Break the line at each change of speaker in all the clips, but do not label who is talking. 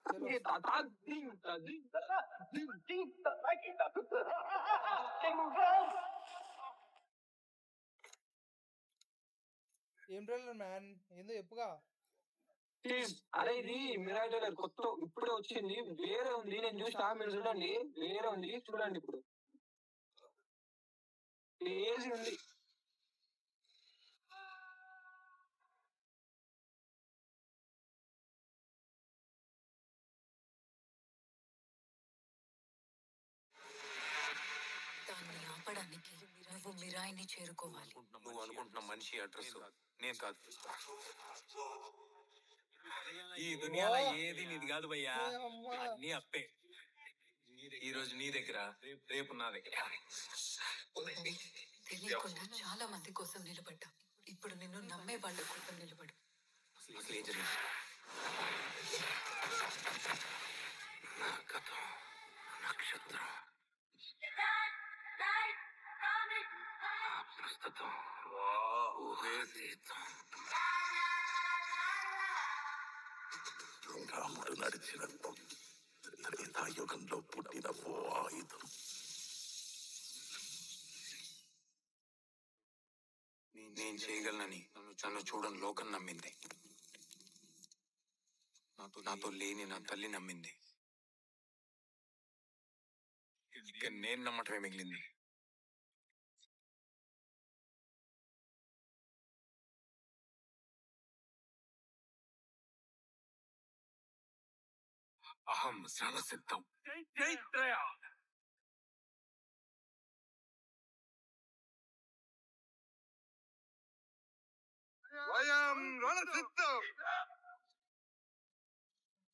చలో ఏం trailer man ఏందో చెప్పుగా.
అరే ఇది మిరాయి ట్రైలర్ కొత్త ఇప్పుడే వచ్చింది, వేరే ఉంది. నేను చూసా, మీరు చూడండి, వేరే ఉంది, చూడండి ఇప్పుడు క్రేజీ ఉంది.
దాన్ని ఆపడానికి నువ్వు మిరాయిని చేరుకోవాలి.
నువ్వు అనుకుంటున్న మనిషి అడ్రస్ నేను కాదు. ఈ దునియాలో ఏది నీది కాదు భయ్యా, అన్ని అప్పే. ఈ రోజు నీ దగ్గర, రేపు నా దగ్గర.
తెలియకుండా చాలా మంది కోసం నిలబడ్డా, ఇప్పుడు నిన్ను నమ్మే వాళ్ళ కోసం నిలబడు.
అసలు ఏం జరిగింది? నక్షత్రం ప్రస్తుతం రాముడు నడిచినట్టు త్రేతాయుగంలో పుట్టిన ఓ ఆయుధం. నేను చేయగలనని నన్ను చూడని లోకం నమ్మింది. నాతో లేని నా తల్లి నమ్మింది. ఇక నేను నమ్మటమే మిగిలింది. అహం సర్వసిద్ధం.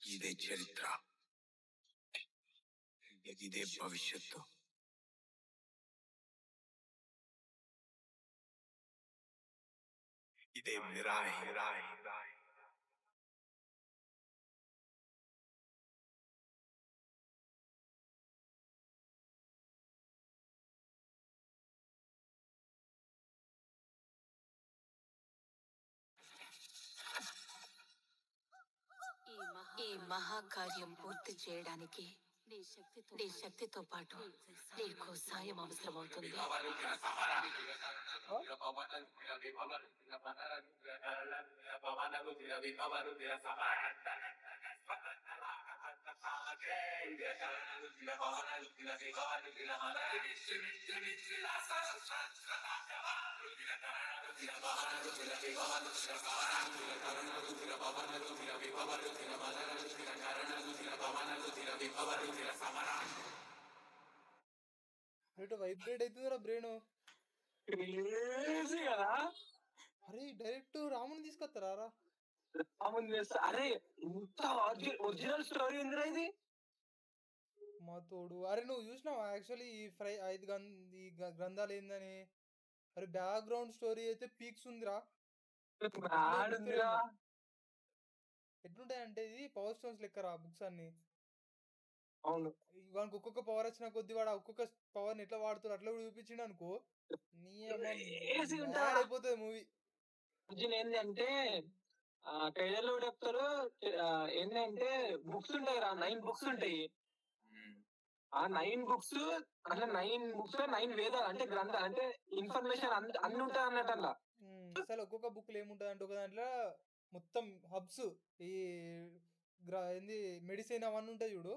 ఇదే చరిత్ర, ఇదే భవిష్యత్తు. ఇదే మిరాయి.
ఈ మహాకార్యం పూర్తి చేయడానికి నీ శక్తితో పాటు నీకు సాయం అవసరమవుతుంది.
వైబ్రేట్ అవుతుందిరా బ్రెయిన్.
క్రేజీ కదా.
అరే డైరెక్ట్ రాముని తీసుకొస్తారా?
అరే ఇంత ఒరిజినల్ స్టోరీ ఉందిరా ఇది.
మా తోడు. అరే నువ్వు చూసినావా యాక్చువల్లీ ఈ ఈ గ్రంథాలు ఏందని? అరే బ్యాక్గ్రౌండ్ స్టోరీ అయితే పీక్స్ ఉందిరా. ఎట్లుంటాయి అంటే ఇది పవర్ స్టోన్స్ లెక్కరా బుక్స్ అన్ని.
అవును,
వానికి ఒక్కొక్క పవర్ వచ్చిన కొద్ది వాడు ఒక్కొక్క పవర్ ఎట్లా వాడుతారు అట్లా కూడా చూపించిండు అనుకో, నీ అయిపోతుంది మూవీ.
ఏంటంటే ట్రైలర్ లో చెప్తారు ఏంటంటే బుక్స్ ఉంటాయి రా, 9 బుక్స్ ఉంటాయి. ఆ 9 బుక్స్ అట్లా 9 బుక్స్ 9 వేదాలు అంటే గ్రంథాలు అంటే ఇన్ఫర్మేషన్ అన్ని ఉంటాయి అన్నట్టు అలా.
అసలు ఒక్కొక్క బుక్ ఏముంటది అంటే ఒక దాంట్లో మొత్తం హబ్స్ ఈ ఏంది మెడిసిన్ అవన్నీ ఉంటాయి చూడు.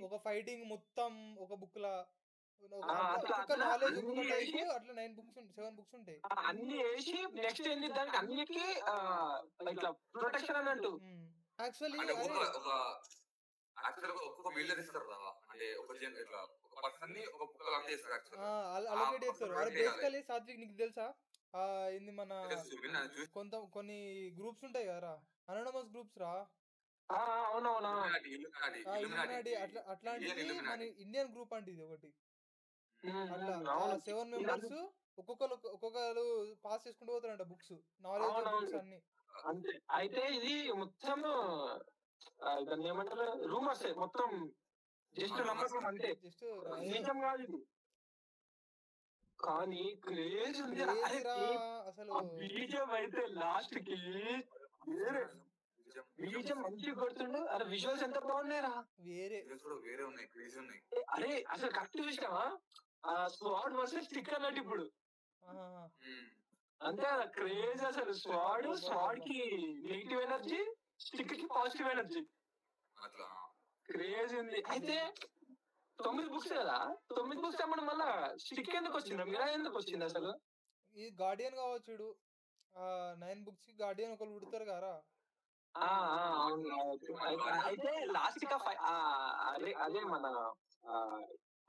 ఒక ఫైటింగ్ మొత్తం ఒక బుక్ లా నాలెడ్జ్ ఒక్కొక్క టైప్ అట్లా 9 బుక్స్ 7 బుక్స్ ఉంటాయి.
అన్ని వేసి నెక్స్ట్ ఏంటి దానికి అన్నిటికీ ఇట్లా ప్రొటెక్షన్ అన్నట్టు.
యాక్చువల్లీ అలొకేట్ చేస్తారు. అరే బేసికలీ సాత్విక్ నీకు తెలుసా ఏంది మన కొన్ని గ్రూప్స్ ఉంటాయి కదరా, అనోనమస్ గ్రూప్స్ రా. అట్లాంటిది మన ఇండియన్ గ్రూప్ అంటే ఇది ఒకటి. అట్లా 7 మెంబర్స్ ఒక్కొక్కరు పాస్ చేసుకుంటూ పోతారంట బుక్స్, నాలెడ్జ్ బుక్స్ అన్ని.
అయితే ఇది మొత్తం దాన్ని ఏమంటారు రూమర్స్, మొత్తం జస్ట్ నమ్మకం అంటే నిజం కాదు ఇది. కానీ క్రేజ్ ఉంది అసలు. బీజం అయితే లాస్ట్ కి బీజం మంచిగా కొడుతుండు. అరే విజువల్స్ ఎంత బాగున్నాయిరా.
వేరే
వేరే ఉన్నాయి, క్రేజీ ఉన్నాయి.
అరే అసలు కరెక్ట్ చూసినావా స్వాడ్ వర్సెస్ స్టిక్ అన్నట్టు ఇప్పుడు అంతే కదా క్రేజ్. అసలు స్వాడ్ కి నెగిటివ్ ఎనర్జీ, స్టిక్ కి పాజిటివ్ ఎనర్జీ,
అట్లా
క్రేజ్ ఉంది. అయితే 9 బుక్స్ కదా, 9 బుక్స్ అమ్మడం మళ్ళా స్టిక్ ఎందుకు వచ్చిందా, మీరా ఎందుకు వచ్చింది అసలు?
ఈ గార్డియన్ కావచ్చు 9 బుక్స్ కి గార్డియన్ ఒకరు పుడతారు కదా.
అయితే లాస్ట్ గా అదే మన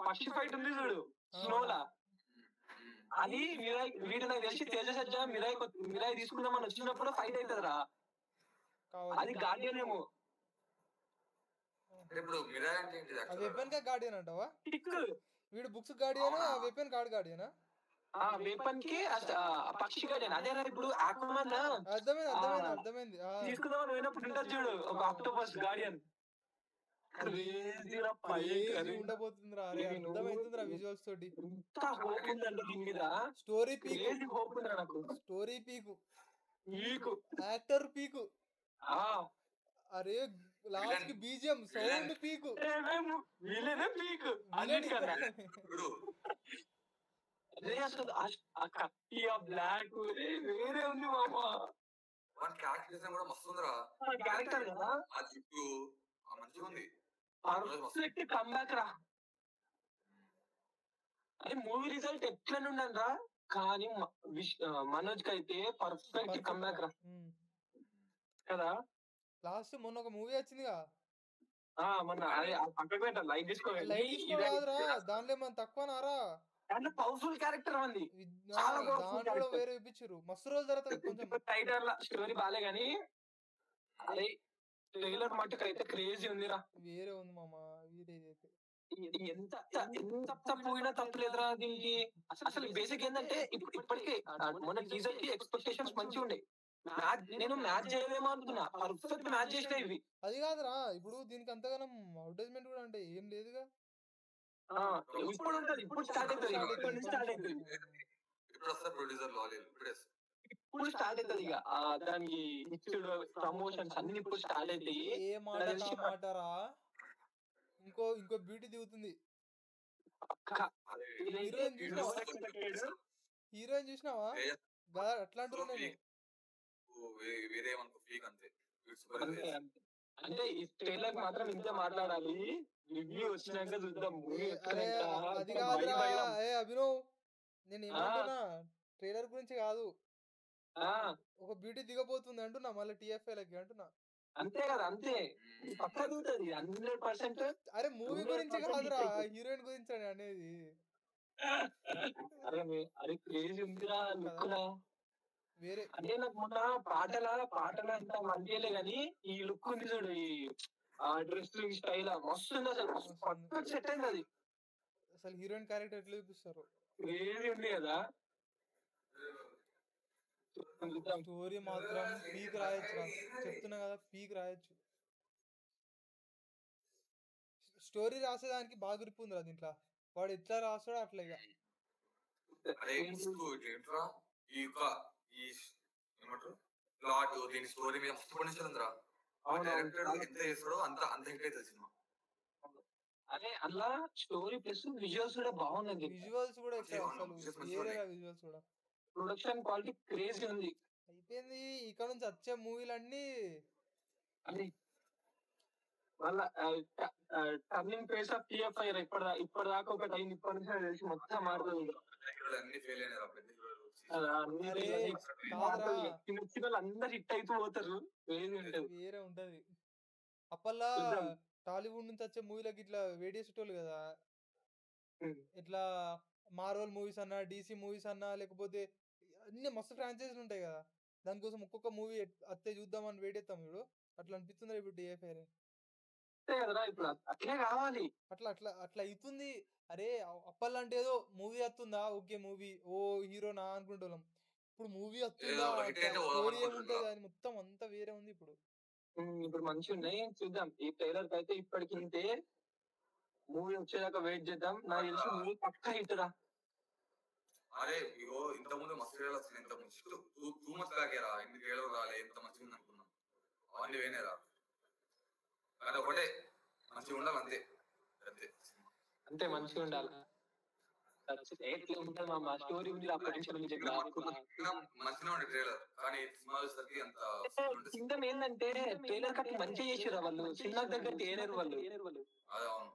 ఫస్ట్ ఫైట్ ఉంది చూడు స్నోలా, అది వీడు నాకు తెలిసి తేజ సజ్జ మిరాయి తీసుకుందామని వచ్చినప్పుడు ఫైట్ అవుతుందిరా, అది గార్డియన్ ఏమో.
ఇప్పుడు మిరాయ్ అంటే ఏంటి?
వెపన్ కా గార్డియన్ అంటావా? వీడు బుక్స్ గార్డియన్, వెపన్ కార్డ్ గార్డియనా?
వెపన్ కి పక్షి గార్డియన్ అదేనా. ఇప్పుడు ఆక్వామన్
అర్థమైంది
తీసుకుందామని పోయినప్పుడు ఉంటుంది చూడు ఒక ఆక్టోపస్ గార్డియన్,
ఉండబోతుందిరా. అర్థమైతుందిరా విజువల్స్ తోటి.
స్టోరీ
పీకు, యాక్టర్ పీకు, అరే లాస్ట్ కి బీజిఎం సౌండ్ పీకు,
బ్లాక్ వేరే ఉంది మామా. క్యారెక్టర్ కదా పర్ఫెక్ట్ కమ్బ్యాక్ రా. అదే మూవీ రిజల్ట్ ఎట్లా ఉండను రా, కానీ మనోజ్ కి అయితే పర్ఫెక్ట్ కమ్బ్యాక్ రా కదా.
లాస్ట్ మొన్న ఒక మూవీ వచ్చిందిగా,
మొన్న అదే పక్కకు పెట్టాలి లైట్ తీసుకోవాలి.
దాంట్లో ఏమన్నా తక్కువనారా,
పవర్ఫుల్ క్యారెక్టర్ ఉంది,
దాంట్లో వేరే చూపించారు. మస్తు రోజుల తర్వాత కొంచెం
టైటర్ స్టోరీ బాలే గానీ అదే ట్రైలర్ మట్టుకు అయితే క్రేజీ ఉందిరా.
వేరే ఉంది మామ, వేరే
ఎంత పోయినా తప్పలేదురా దీనికి. అసలు బేసిక్ ఏంటంటే ఇప్పటికే మొన్న టీజర్ కి ఎక్స్పెక్టేషన్స్ మంచిగా ఉండే, నేను మ్యాచ్ చేయలేమో అనుకున్నా, పర్ఫెక్ట్ మ్యాచ్ చేసిన ఇవి.
అది కాదురా, ఇప్పుడు దీనికి అంతగానం అడ్వర్టైజ్మెంట్ కూడా అంటే ఏం లేదుగా.
ఇప్పుడు ఉంటది, ఇప్పుడు స్టార్ట్ అవుతుంది, ఇప్పుడు స్టార్ట్ అవుతుంది ఇక దానికి ఇచ్చుడు ప్రమోషన్స్ అన్ని ఇప్పుడు స్టార్ట్ అవుతాయి.
ఏ మాటరా, ఇంకో బ్యూటీ దిగుతుంది. హీరోయిన్ చూసినావా? అట్లా అంటున్నా నేను.
అంటే ఈ ట్రైలర్ మాత్రం ఇంత మాట్లాడాలి, రివ్యూ వచ్చినాక చూద్దాం.
అది కాదురా అభినవ్, నేను ఏమంటున్నా ట్రైలర్ గురించి కాదు, ఒక బ్యూటీ దిగబోతుంది అంటున్నా మళ్ళీ టీఎఫ్ఐ లకి అంటున్నా.
అంతే కదా, అంతే పక్కా దిగుతుంది 100%.
అరే మూవీ గురించి కాదురా, హీరోయిన్ గురించి అనేది.
అరే క్రేజ్ ఉందిరా లుక్లా
వేరే.
అంటే నాకు మొన్న పాటల అంత మంచిలే గానీ ఈ లుక్ ఉంది చూడు, ఈ డ్రెస్సింగ్ స్టైల్ మస్తు ఉంది అసలు, పర్ఫెక్ట్ సెట్ అయింది అది.
అసలు హీరోయిన్ క్యారెక్టర్ ఎట్లా చూపిస్తారు,
క్రేజీ ఉంది కదా.
స్టోరీ మాత్రం పీక్ రాయొచ్చు, చెప్తున్నా కదా పీక్ రాయొచ్చు. స్టోరీ రాసేదానికి బాగా గ్రిప్ ఉందిరా దీంట్లో, వాడు ఎట్లా రాస్తాడో అట్లా.
అదే అలా స్టోరీ ప్లస్ విజువల్స్ కూడా బాగున్నాయి.
విజువల్స్ కూడా విజువల్స్ కూడా
ప్రొడక్షన్ క్వాలిటీ క్రేజీ ఉంది.
అయిపోయింది ఇక్కడ నుంచి వచ్చే మూవీలన్నీ
అదే వాళ్ళ టర్నింగ్ పేస్ ఆఫ్ టీఎఫ్ఐ ఇప్పటిదాకా ఒకటి అయింది, ఇప్పటి నుంచి తెలిసి మొత్తం మారుతుంది. అందరు హిట్ అయితూ పోతారు,
వేరే ఉంటది. అప్పల్లా టాలీవుడ్ నుంచి వచ్చే మూవీలకి ఇట్లా వెయిట్ చేసేటోళ్ళు కదా, ఇట్లా మార్వెల్ మూవీస్ అన్నా, డీసీ మూవీస్ అన్నా, లేకపోతే అన్ని మస్తు ఫ్రాంచైజీలు ఉంటాయి కదా, దానికోసం ఒక్కొక్క మూవీ అత్తే చూద్దామని వెయిట్ చేస్తాం ఇప్పుడు. అట్లా అనిపిస్తుంది ఇప్పుడు టీఎఫ్ఐ
అట్లే కావాలి,
అట్లా అవుతుంది. అరే అప్పల్లంటే ఏదో మూవీ వస్తుందా, ఓకే మూవీ ఓ హీరోనా అనుకుంటున్నాం, ఇప్పుడు మూవీ వస్తుందా స్టోరీ ఏముంటది అని మొత్తం అంతా వేరే ఉంది ఇప్పుడు.
ఇప్పుడు మంచిగా ఉన్నాయి, చూద్దాం. ఈ ట్రైలర్ కి అయితే ఇప్పటికి ఇంతే, మూవీ వచ్చేదాకా వెయిట్ చేద్దాం. నాకు తెలిసి మూవీ పక్కా హిట్ రా.
అరే ఇగో ఇంత ముందు మస్తు ట్రైలర్ వస్తుంది, ఇంత ముందు 2 months బ్యాక్ రా, ఎన్ని ట్రైలర్ రాలే, ఎంత మంచిగా ఉంది అనుకున్నాం.
అవన్నీ వేనేరా కానీ ఒకటే మంచిగా ఉండాలి అంతే అంతే
అంతే మంచిగా ఉండాలి. ఎట్లా ఉంటుంది మా స్టోరీ ఉంది అప్పటి నుంచి
మంచిగా ఉండే ట్రైలర్ కానీ సినిమా చూసరికి అంత
సింగం ఏంటంటే ట్రైలర్ కట్ మంచిగా చేసిరా వాళ్ళు, సినిమా దగ్గర ఏనేరు వాళ్ళు.
అదే అవును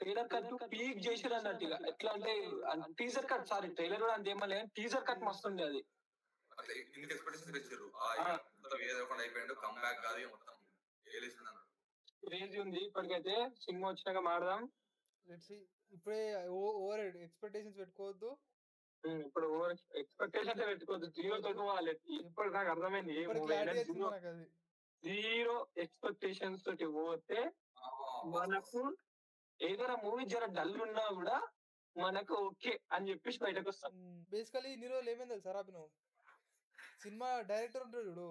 ట్రైలర్ కట్ పీక్ చేసిరు అన్నట్టుగా. ఎట్లా అంటే టీజర్ కట్, సారీ ట్రైలర్ కూడా అంత ఏమలే, టీజర్ కట్ మస్తు ఉంది అది.
అట్లా ఇందుకు ఎక్స్పెక్టేషన్ తెచ్చారు ఏదోకుండా అయిపోయిండు కమ్ బ్యాక్ కాదు మొత్తం
క్రేజీ ఉంది. ఇప్పటికైతే సినిమా వచ్చినాక మాడదాం.
ఇప్పుడే ఓవర్ ఎక్స్పెక్టేషన్స్ పెట్టుకోవద్దు.
ఇప్పుడు ఓవర్ ఎక్స్పెక్టేషన్స్ పెట్టుకోవద్దు, జీరో తోటి పోవాలి. ఇప్పుడు నాకు అర్థమైంది జీరో ఎక్స్పెక్టేషన్స్ తోటి పోతే మనకు ఏదైనా మూవీ జర డల్ ఉన్నా కూడా మనకు ఓకే అని చెప్పేసి బయటకు వస్తాం.
బేసికలీ ఇన్ని రోజులు ఏమైంది తెలుసా అభినవ్, సినిమా డైరెక్టర్ ఉంటాడు చూడు,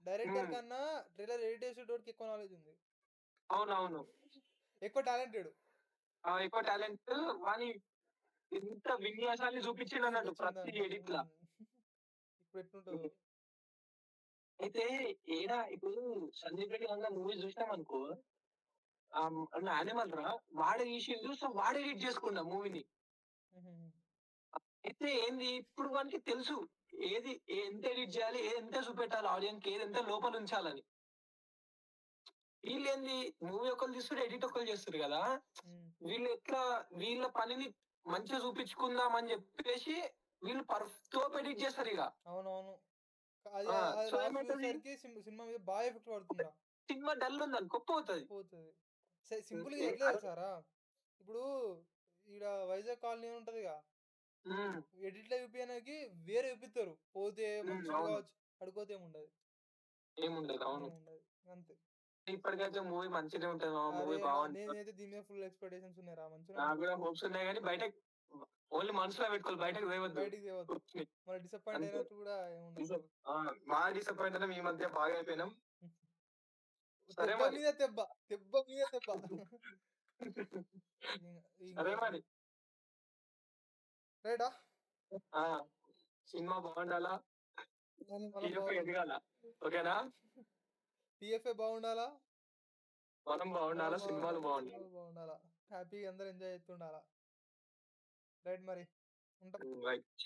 డైరెక్టర్ కన్నా ట్రైలర్ ఎడిట్ చేసేటోడికి ఎక్కువ నాలెడ్జ్ ఉంది.
అవునవును,
ఎక్కువ టాలెంటెడ్,
ఎక్కువ టాలెంట్ వాని ఇంత విన్యాసాన్ని చూపించిండు అన్నట్టు ప్రతి ఎడిట్ లా.
ఇప్పుడు ఎట్లుంటుంది
అయితే ఏడా ఇప్పుడు సందీప్ రెడ్డి రంగా మూవీ చూసినాం అనుకో, యానిమల్ రా వాడే తీసిండు, సో వాడే ఎడిట్ చేసుకున్నా మూవీని. అయితే ఏంది ఇప్పుడు వానికి తెలుసు ఏది ఎంత ఎడిట్ చేయాలి, ఏది ఎంత చూపెట్టాలి ఆడియన్స్ కి, ఏది ఎంత లోపల ఉంచాలని. వీళ్ళు ఏంది మూవీ ఒకళ్ళు తీసుకుని ఎడిట్ ఒకళ్ళు చేస్తారు కదా, వీళ్ళు ఎట్లా వీళ్ళ పనిని మంచిగా చూపించుకుందాం అని చెప్పేసి వీళ్ళు తోపు ఎడిట్ చేస్తారు ఇక.
అవునవును, సినిమా మీద బాగా ఎఫెక్ట్ పడుతుందా,
సినిమా డల్ ఉందని గొప్ప అవుతుంది.
సింపుల్ గా ఎట్లా తెలుసారా, ఇప్పుడు ఈడ వైజాగ్ కాలనీ ఉంటది, ఎడిట్ లో చూపించడానికి వేరే చూపిస్తారు, పోతే అడుకోతే
ఏముండదు. అవును
అంతే.
ఇప్పటికైతే మూవీ మంచిగా ఉంటుంది, మూవీ బాగుంటుంది.
నేనైతే దీని మీద ఫుల్ ఎక్స్పెక్టేషన్స్ ఉన్నాయి రా, మంచిగా
నాకు కూడా హోప్స్ ఉన్నాయి కానీ బయట ఓన్లీ మనసులో పెట్టుకోవాలి, బయటకు తేవద్దు.
మరి డిసప్పాయింట్ అయినట్టు కూడా
బాగా డిసప్పాయింట్ అయినా ఈ మధ్య బాగా అయిపోయినాం.
సరే మీద దెబ్బ మీద దెబ్బ.
సరే మరి
రైటా,
సినిమా బాగుండాలా, ఎదగాల, ఓకేనా,
టీఎఫ్ఏ బాగుండాలా,
మనం బాగుండాలా, సినిమాలు బాగుండాలా,
హ్యాపీగా అందరూ ఎంజాయ్ చేస్తుండాలా. రైట్ మరి ఉంటా.
రైట్.